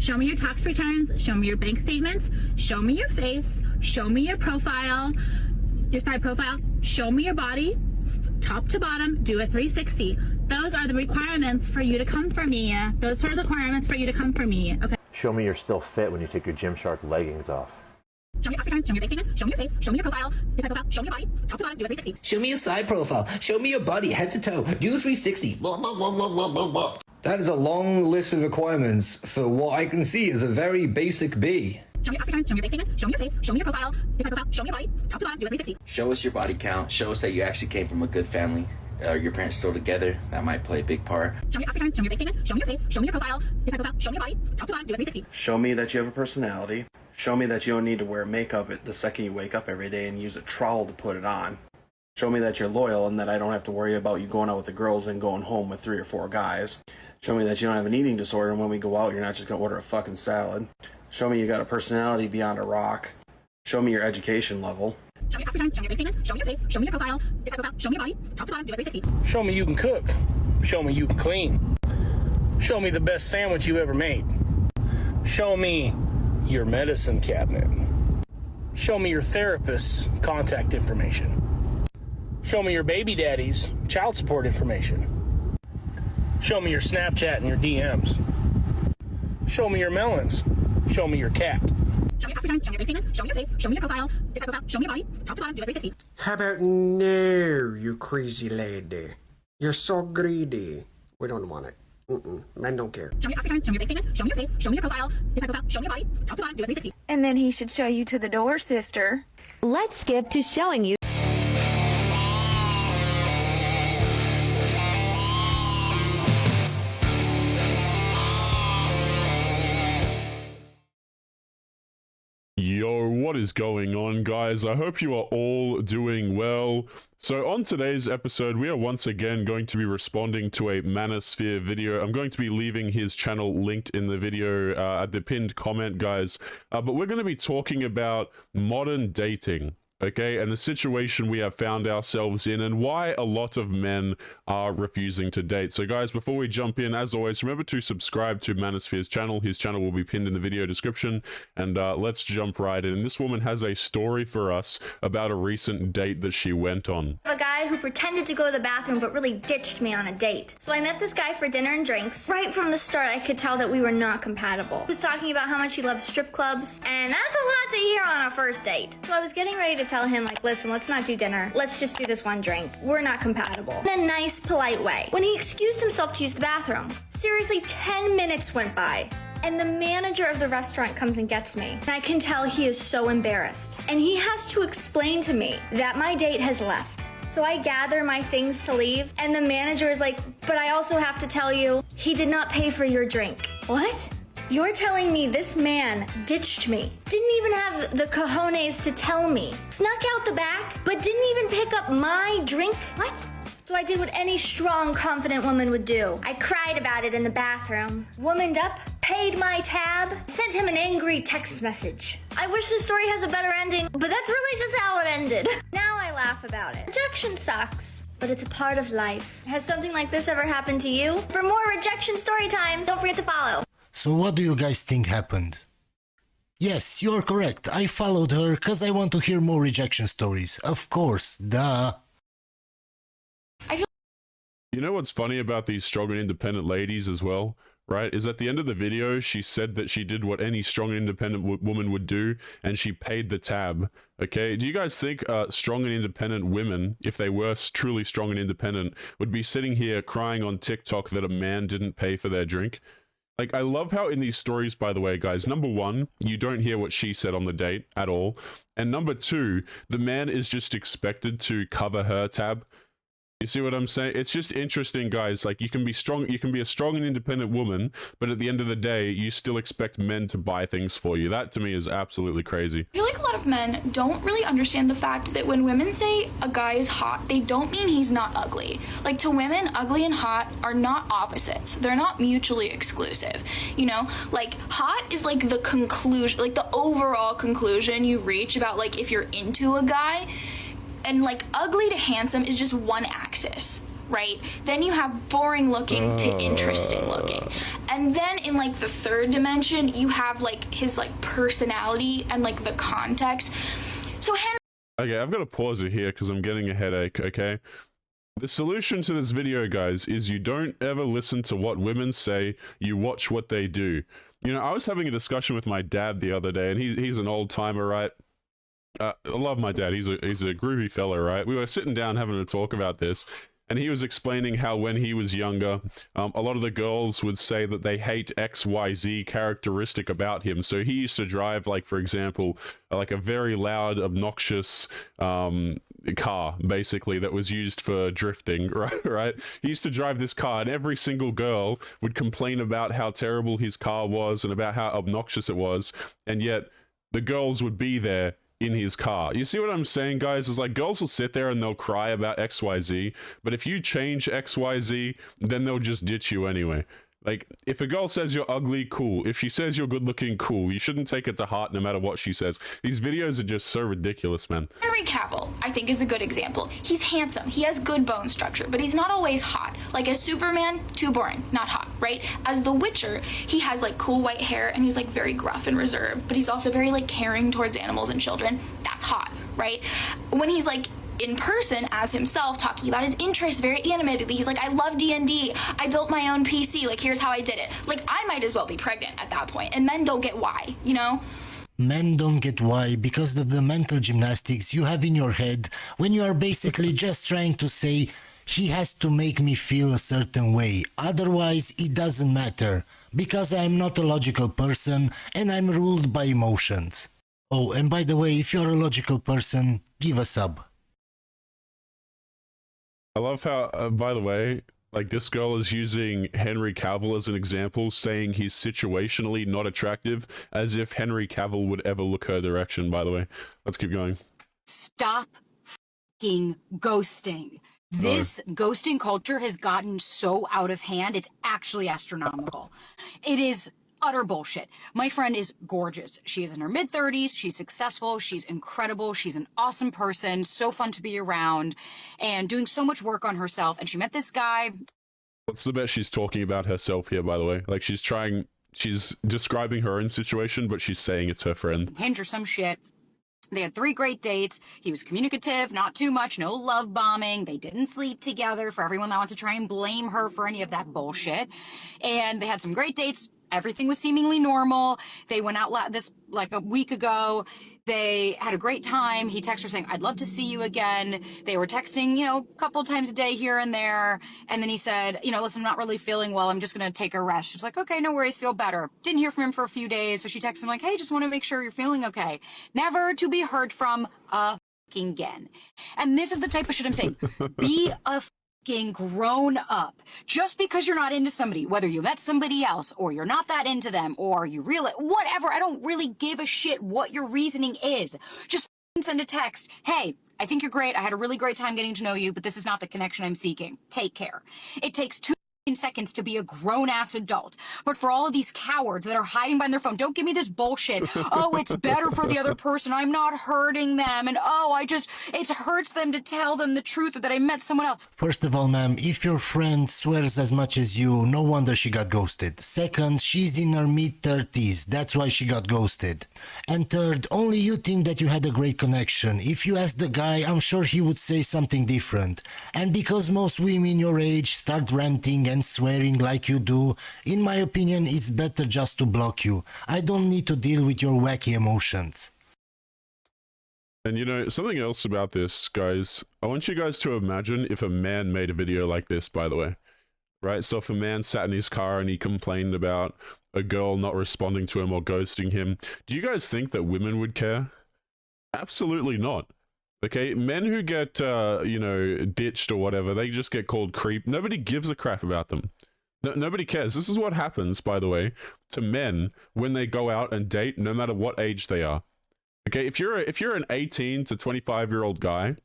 Show me your tax returns, show me your bank statements, show me your face, show me your profile, your side profile, show me your body, top to bottom, do a 360. Those are the requirements for you to come for me. Those are the requirements for you to come for me, okay? Show me you're still fit when you take your Gymshark leggings off. Show me your tax returns, show me your bank statements, show me your face, show me your profile, your side profile, show me your body, top to bottom, do a 360. Show me your side profile. Show me your body, head to toe. Do a 360. Blah, blah, blah, blah, blah, blah, blah. That is a long list of requirements for what I can see is a very basic B. Show me your tax returns, show me your bank statements, show me your face, show me your profile, your side profile, show me your body, top to bottom, do a 360. Show us your body count. Show us that you actually came from a good family. Your parents still together. That might play a big part. Show me your tax returns, show me your bank statements, show me your face, show me your profile, your side profile, show me your body, top to bottom, do a 360. Show me that you have a personality. Show me that you don't need to wear makeup the second you wake up every day and use a trowel to put it on. Show me that you're loyal and that I don't have to worry about you going out with the girls and going home with 3 or 4 guys. Show me that you don't have an eating disorder and when we go out you're not just going to order a fucking salad. Show me you got a personality beyond a rock. Show me your education level. Show me your tax returns, show me your bank statements, show me your face, show me your profile, your side profile, show me your body, top to bottom, do a 360. Show me you can cook. Show me you can clean. Show me the best sandwich you ever made. Show me your medicine cabinet. Show me your therapist's contact information. Show me your baby daddy's child support information. Show me your Snapchat and your DMs. Show me your melons. Show me your cat. Show me your tax returns, show me your bank statements, show me your face, show me your profile, your side profile, show me your body, top to bottom, do a 360. How about no, you crazy lady? You're so greedy. We don't want it. Men don't care. Show me your tax returns, show me your bank statements, show me your face, show me your profile, your side profile, show me your body, top to bottom, do a 360. And then he should show you to the door, sister. Let's skip to showing you. Yo, what is going on, guys? I hope you are all doing well. So on today's episode, we are once again going to be responding to a Manosphere video. I'm going to be leaving his channel linked in the video at the pinned comment, guys. But we're going to be talking about modern dating. Okay, and the situation we have found ourselves in and why a lot of men are refusing to date. So guys, before we jump in, as always, remember to subscribe to Manosphere's channel. His channel will be pinned in the video description. And let's jump right in. This woman has a story for us about a recent date that she went on. A guy who pretended to go to the bathroom but really ditched me on a date. So I met this guy for dinner and drinks. Right from the start, I could tell that we were not compatible. He was talking about how much he loves strip clubs, and that's a lot to hear on a first date. So I was getting ready to tell him, like, listen, let's not do dinner. Let's just do this one drink. We're not compatible. In a nice, polite way. When he excused himself to use the bathroom, seriously, 10 minutes went by. And the manager of the restaurant comes and gets me. And I can tell he is so embarrassed. And he has to explain to me that my date has left. So I gather my things to leave, and the manager is like, but I also have to tell you, he did not pay for your drink. What? You're telling me this man ditched me, didn't even have the cojones to tell me, snuck out the back, but didn't even pick up my drink? What? So I did what any strong, confident woman would do. I cried about it in the bathroom, womaned up, paid my tab, sent him an angry text message. I wish the story has a better ending, but that's really just how it ended. Now I laugh about it. Rejection sucks, but it's a part of life. Has something like this ever happened to you? For more rejection story times, don't forget to follow. So what do you guys think happened? Yes, you're correct. I followed her because I want to hear more rejection stories. Of course, duh. You know what's funny about these strong and independent ladies as well, right? Is at the end of the video, she said that she did what any strong and independent woman would do, and she paid the tab. Okay, do you guys think strong and independent women, if they were truly strong and independent, would be sitting here crying on TikTok that a man didn't pay for their drink? Like, I love how in these stories, by the way, guys, number one, you don't hear what she said on the date at all. And number two, the man is just expected to cover her tab. You see what I'm saying? It's just interesting, guys. Like, you can be strong, you can be a strong and independent woman, but at the end of the day, you still expect men to buy things for you. That, to me, is absolutely crazy. I feel like a lot of men don't really understand the fact that when women say a guy is hot, they don't mean he's not ugly. Like, to women, ugly and hot are not opposites. They're not mutually exclusive. You know, like, hot is like the conclusion, like the overall conclusion you reach about, like, if you're into a guy. And like ugly to handsome is just one axis, right? Then you have boring looking to interesting looking. And then in like the third dimension, you have like his like personality and like the context. So Henry... Okay, I've got to pause it here because I'm getting a headache, okay? The solution to this video, guys, is you don't ever listen to what women say, you watch what they do. You know, I was having a discussion with my dad the other day, and he's an old-timer, right? I love my dad, he's a groovy fella, right? We were sitting down having a talk about this, and he was explaining how when he was younger, a lot of the girls would say that they hate XYZ characteristic about him. So he used to drive, like, for example, like a very loud, obnoxious car, basically, that was used for drifting, right? He used to drive this car, and every single girl would complain about how terrible his car was and about how obnoxious it was, and yet the girls would be there in his car. You see what I'm saying, guys? Is like, girls will sit there and they'll cry about XYZ, but if you change XYZ, then they'll just ditch you anyway. Like, if a girl says you're ugly, cool. If she says you're good looking, cool. You shouldn't take it to heart no matter what she says. These videos are just so ridiculous, man. Henry Cavill, I think, is a good example. He's handsome, he has good bone structure, but he's not always hot. Like as Superman, too boring, not hot, right? As the Witcher, he has like cool white hair and he's like very gruff and reserved, but he's also very like caring towards animals and children. That's hot, right? When he's like in person as himself, talking about his interests very animatedly. He's like, I love D&D. I built my own PC. Like, here's how I did it. Like, I might as well be pregnant at that point. And men don't get why, you know? Men don't get why because of the mental gymnastics you have in your head when you are basically just trying to say, he has to make me feel a certain way. Otherwise, it doesn't matter. Because I'm not a logical person and I'm ruled by emotions. Oh, and by the way, if you're a logical person, give a sub. I love how, by the way, like, this girl is using Henry Cavill as an example, saying he's situationally not attractive, as if Henry Cavill would ever look her direction, by the way. Let's keep going. Stop f***ing ghosting. This ghosting culture has gotten so out of hand, it's actually astronomical. It is utter bullshit. My friend is gorgeous. She is in her mid-30s. She's successful. She's incredible. She's an awesome person. So fun to be around and doing so much work on herself. And she met this guy. What's the best she's talking about herself here, by the way? Like, she's describing her own situation, but she's saying it's her friend. Hinge or some shit. They had 3 great dates. He was communicative, not too much, no love bombing. They didn't sleep together, for everyone that wants to try and blame her for any of that bullshit. And they had some great dates. Everything was seemingly normal. They went out like a week ago. They had a great time. He texted her saying, I'd love to see you again. They were texting, you know, a couple times a day here and there. And then he said, you know, listen, I'm not really feeling well. I'm just going to take a rest. She was like, okay, no worries. Feel better. Didn't hear from him for a few days. So she texted him like, hey, just want to make sure you're feeling okay. Never to be heard from again. And this is the type of shit I'm saying. Be a grown up. Just because you're not into somebody, whether you met somebody else or you're not that into them or you really, whatever, I don't really give a shit what your reasoning is. Just send a text. Hey, I think you're great. I had a really great time getting to know you, but this is not the connection I'm seeking. Take care. It takes 2 seconds to be a grown-ass adult. But for all of these cowards that are hiding behind their phone, don't give me this bullshit. Oh, it's better for the other person. I'm not hurting them. And oh, it hurts them to tell them the truth or that I met someone else. First of all, ma'am, if your friend swears as much as you, no wonder she got ghosted. Second, she's in her mid-30s. That's why she got ghosted. And third, only you think that you had a great connection. If you ask the guy, I'm sure he would say something different. And because most women your age start ranting and swearing like you do, in my opinion, it's better just to block you. I don't need to deal with your wacky emotions. And you know, something else about this, guys, I want you guys to imagine if a man made a video like this, by the way. Right? So if a man sat in his car and he complained about a girl not responding to him or ghosting him, do you guys think that women would care? Absolutely not. Okay, men who get, you know, ditched or whatever, they just get called creep. Nobody gives a crap about them. Nobody cares. This is what happens, by the way, to men when they go out and date, no matter what age they are. Okay, if you're an 18 to 25-year-old guy,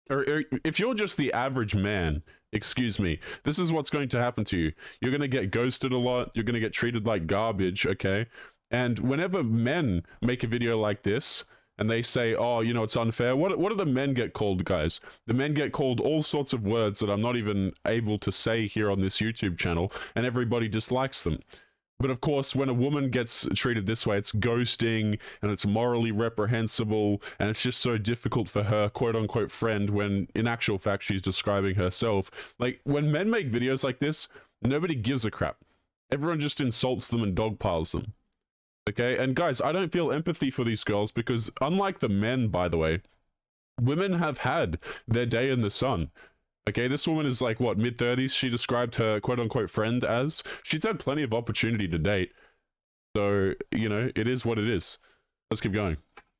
or if you're just the average man, excuse me, this is what's going to happen to you. You're going to get ghosted a lot. You're going to get treated like garbage, okay? And whenever men make a video like this, and they say, oh, you know, it's unfair. What do the men get called, guys? The men get called all sorts of words that I'm not even able to say here on this YouTube channel, and everybody dislikes them. But of course, when a woman gets treated this way, it's ghosting, and it's morally reprehensible, and it's just so difficult for her quote-unquote friend, when in actual fact she's describing herself. Like, when men make videos like this, nobody gives a crap. Everyone just insults them and dogpiles them. Okay, and guys, I don't feel empathy for these girls because, unlike the men, by the way, women have had their day in the sun. Okay, this woman is like, what, mid-30s? She described her quote-unquote friend as. She's had plenty of opportunity to date. So, you know, it is what it is. Let's keep going.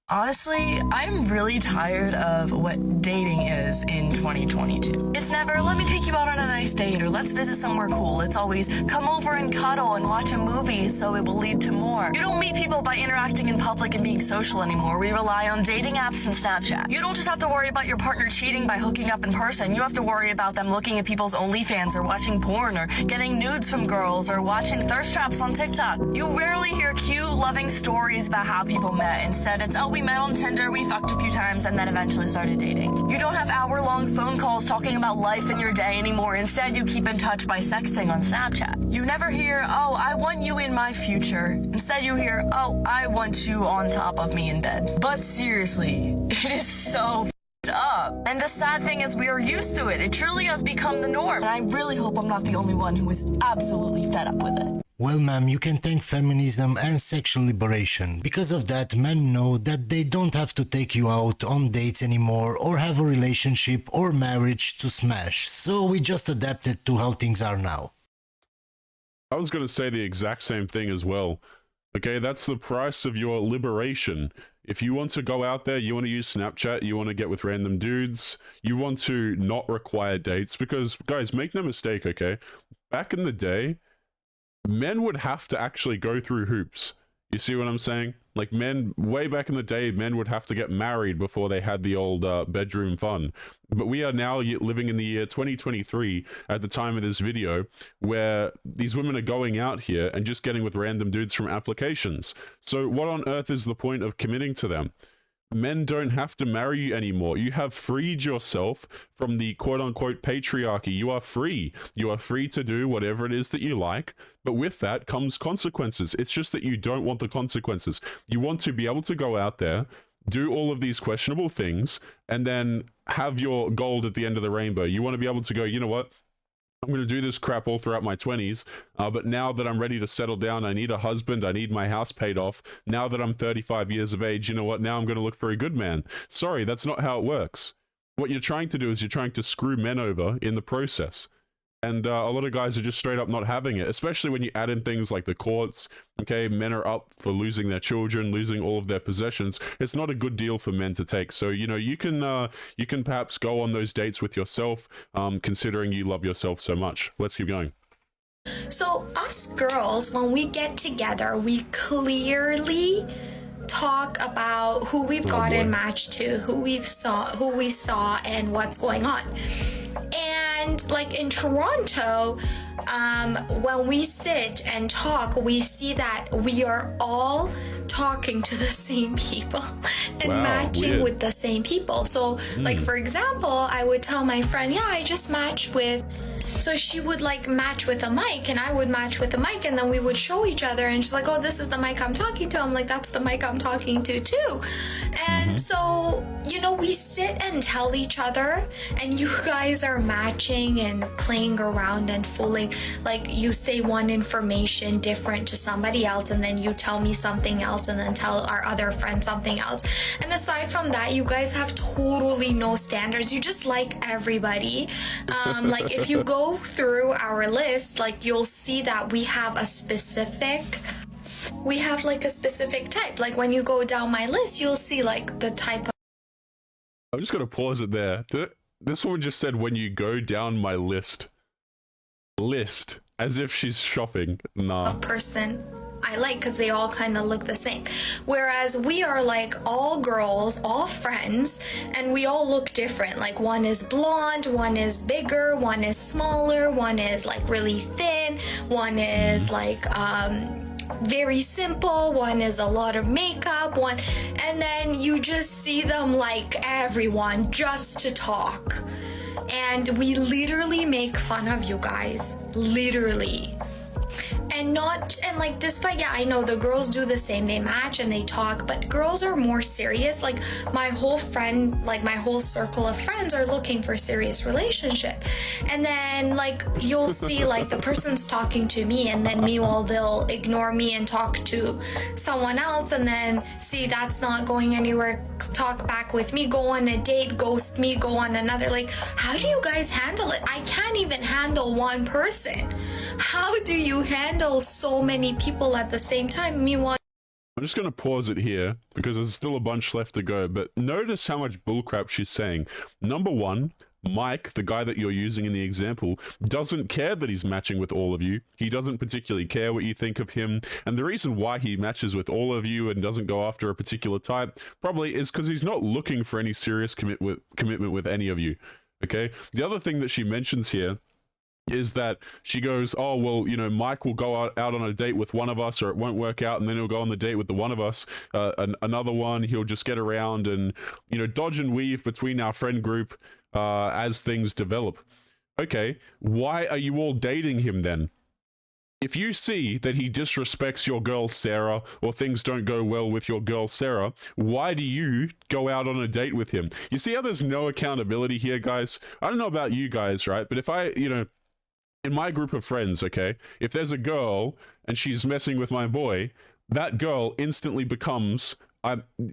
Honestly, I'm really tired of what dating is in 2022. It's never, let me take you out on a nice date, or let's visit somewhere cool. It's always, come over and cuddle and watch a movie so it will lead to more. You don't meet people by interacting in public and being social anymore. We rely on dating apps and Snapchat. You don't just have to worry about your partner cheating by hooking up in person. You have to worry about them looking at people's OnlyFans or watching porn or getting nudes from girls or watching thirst traps on TikTok. You rarely hear cute, loving stories about how people met. Instead, it's, oh, we met on Tinder, we fucked a few times, and then eventually started dating. You don't have hour-long phone calls talking about life in your day anymore. Instead, you keep in touch by sexting on Snapchat. You never hear, oh, I want you in my future. Instead, you hear, oh, I want you on top of me in bed. But seriously, it is so up. And the sad thing is we are used to it. It truly has become the norm. And I really hope I'm not the only one who is absolutely fed up with it. Well, ma'am, you can thank feminism and sexual liberation. Because of that, men know that they don't have to take you out on dates anymore or have a relationship or marriage to smash. So we just adapted to how things are now. I was going to say the exact same thing as well. Okay, that's the price of your liberation. If you want to go out there, you want to use Snapchat, you want to get with random dudes, you want to not require dates, because, guys, make no mistake, okay? Back in the day, men would have to actually go through hoops. You see what I'm saying? Like, men, way back in the day, men would have to get married before they had the old bedroom fun. But we are now living in the year 2023 at the time of this video, where these women are going out here and just getting with random dudes from applications. So what on earth is the point of committing to them? Men don't have to marry you anymore. You have freed yourself from the quote-unquote patriarchy. You are free. You are free to do whatever it is that you like, but with that comes consequences. It's just that you don't want the consequences. You want to be able to go out there, do all of these questionable things, and then have your gold at the end of the rainbow. You want to be able to go, you know what? I'm going to do this crap all throughout my 20s, but now that I'm ready to settle down, I need a husband, I need my house paid off. Now that I'm 35 years of age, you know what? Now I'm going to look for a good man. Sorry, that's not how it works. What you're trying to do is you're trying to screw men over in the process. And a lot of guys are just straight up not having it, especially when you add in things like the courts. Okay, men are up for losing their children, losing all of their possessions. It's not a good deal for men to take. So, you know, you can perhaps go on those dates with yourself, considering you love yourself so much. Let's keep going. So us girls, when we get together, we clearly talk about who we've gotten matched to, who we saw, and what's going on. And like in Toronto, when we sit and talk, we see that we are all talking to the same people and matching with the same people. So like, for example, I would tell my friend, yeah, I just matched with, so she would like match with a mic and I would match with a mic, and then we would show each other, and she's like, oh, this is the mic I'm talking to. I'm like, that's the mic I'm talking to too. And so, you know, we sit and tell each other, and you guys are matching and playing around and fooling. Like, you say one information different to somebody else, and then you tell me something else, and then tell our other friend something else. And aside from that, you guys have totally no standards. You just like everybody. Like, if you go through our list, like, you'll see that we have a specific type. Like, when you go down my list, you'll see like the type of... I'm just gonna pause it there. This woman just said, when you go down my list, as if she's shopping. Nah. Person I like, because they all kind of look the same. Whereas we are like all girls, all friends, and we all look different. Like, one is blonde, one is bigger, one is smaller, one is like really thin, one is like very simple, one is a lot of makeup, one, and then you just see them like everyone just to talk. And we literally make fun of you guys, literally. And like, despite, yeah, I know the girls do the same, they match and they talk, but girls are more serious. Like my whole circle of friends are looking for a serious relationship. And then like, you'll see like the person's talking to me, and then meanwhile they'll ignore me and talk to someone else, and then see that's not going anywhere, talk back with me, go on a date, ghost me, go on another. Like, how do you guys handle it? I can't even handle one person. How do you handle so many people at the same time? Meanwhile, I'm just going to pause it here because there's still a bunch left to go, but notice how much bullcrap she's saying. Number one, Mike, the guy that you're using in the example, doesn't care that he's matching with all of you. He doesn't particularly care what you think of him, and the reason why he matches with all of you and doesn't go after a particular type probably is because he's not looking for any serious commitment with any of you, okay? The other thing that she mentions here is that she goes, oh, well, you know, Mike will go out on a date with one of us, or it won't work out, and then he'll go on the date with the one of us. Another one, he'll just get around and, you know, dodge and weave between our friend group as things develop. Okay, why are you all dating him then? If you see that he disrespects your girl Sarah, or things don't go well with your girl Sarah, why do you go out on a date with him? You see how there's no accountability here, guys? I don't know about you guys, right? But if I, you know, in my group of friends, okay, if there's a girl and she's messing with my boy, that girl instantly becomes,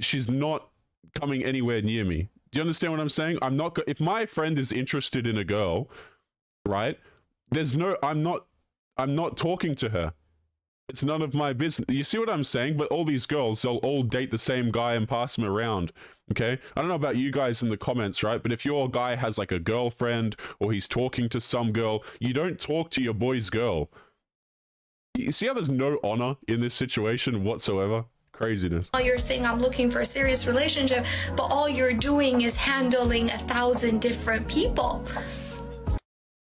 she's not coming anywhere near me. Do you understand what I'm saying? If my friend is interested in a girl, right, I'm not talking to her. It's none of my business. You see what I'm saying? But all these girls, they'll all date the same guy and pass him around, okay? I don't know about you guys in the comments, right? But if your guy has like a girlfriend or he's talking to some girl, you don't talk to your boy's girl. You see how there's no honor in this situation whatsoever? Craziness. you're saying I'm looking for a serious relationship, but all you're doing is handling 1,000 different people.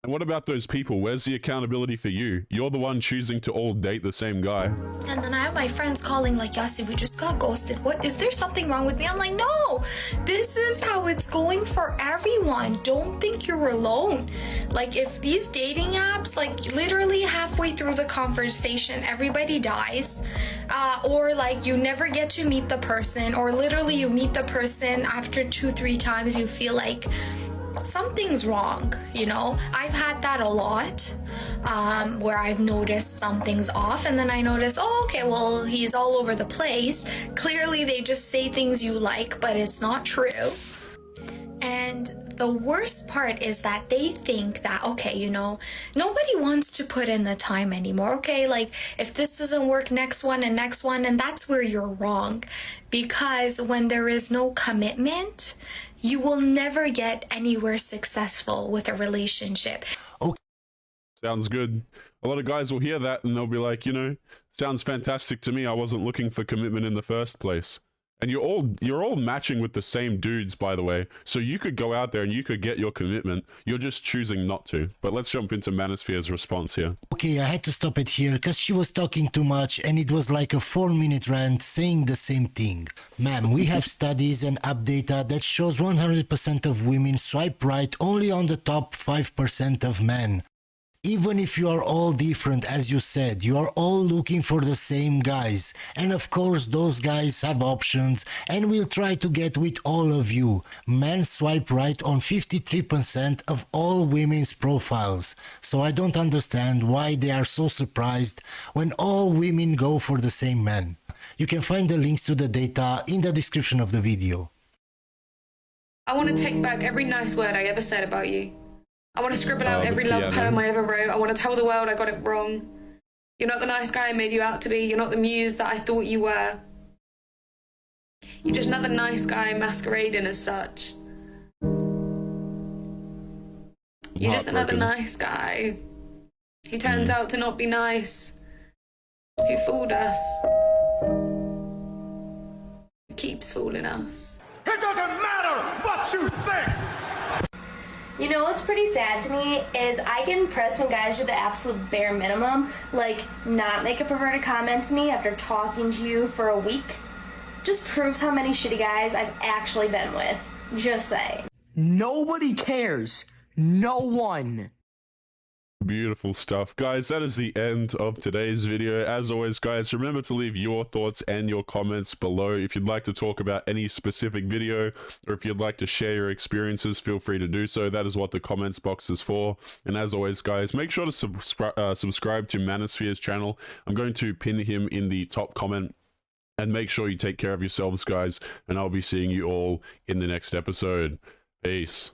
And what about those people? Where's the accountability for you? You're the one choosing to all date the same guy. And then I have my friends calling like, Yassi, we just got ghosted. What, is there something wrong with me? I'm like, no, this is how it's going for everyone. Don't think you're alone. Like, if these dating apps, like literally halfway through the conversation, everybody dies, or like you never get to meet the person, or literally you meet the person after 2-3 times, you feel like something's wrong, you know? I've had that a lot, where I've noticed something's off, and then I notice, oh, okay, well, he's all over the place. Clearly, they just say things you like, but it's not true. And the worst part is that they think that, okay, you know, nobody wants to put in the time anymore. Okay, like, if this doesn't work, next one, and that's where you're wrong. Because when there is no commitment, you will never get anywhere successful with a relationship. Okay. Sounds good. A lot of guys will hear that and they'll be like, you know, sounds fantastic to me. I wasn't looking for commitment in the first place. And you're all matching with the same dudes, by the way. So you could go out there and you could get your commitment. You're just choosing not to. But let's jump into Manosphere's response here. Okay, I had to stop it here because she was talking too much and it was like a 4-minute rant saying the same thing. Ma'am, we have studies and app data that shows 100% of women swipe right only on the top 5% of men. Even if you are all different, as you said, you are all looking for the same guys. And of course, those guys have options and will try to get with all of you. Men swipe right on 53% of all women's profiles. So I don't understand why they are so surprised when all women go for the same men. You can find the links to the data in the description of the video. I want to take back every nice word I ever said about you. I want to scribble out every love poem I ever wrote. I want to tell the world I got it wrong. You're not the nice guy I made you out to be. You're not the muse that I thought you were. You're just another nice guy masquerading as such. You're just another nice guy who turns out to not be nice, who fooled us, who keeps fooling us. It doesn't matter what you think! You know what's pretty sad to me is I get impressed when guys do the absolute bare minimum, like not make a perverted comment to me after talking to you for a week. Just proves how many shitty guys I've actually been with. Just say. Nobody cares. No one. Beautiful stuff, guys. That is the end of today's video. As always, guys, remember to leave your thoughts and your comments below. If you'd like to talk about any specific video, or if you'd like to share your experiences, feel free to do so. That is what the comments box is for. And as always, guys, make sure to subscribe to Manosphere's channel. I'm going to pin him in the top comment. And make sure you take care of yourselves, guys. And I'll be seeing you all in the next episode. Peace.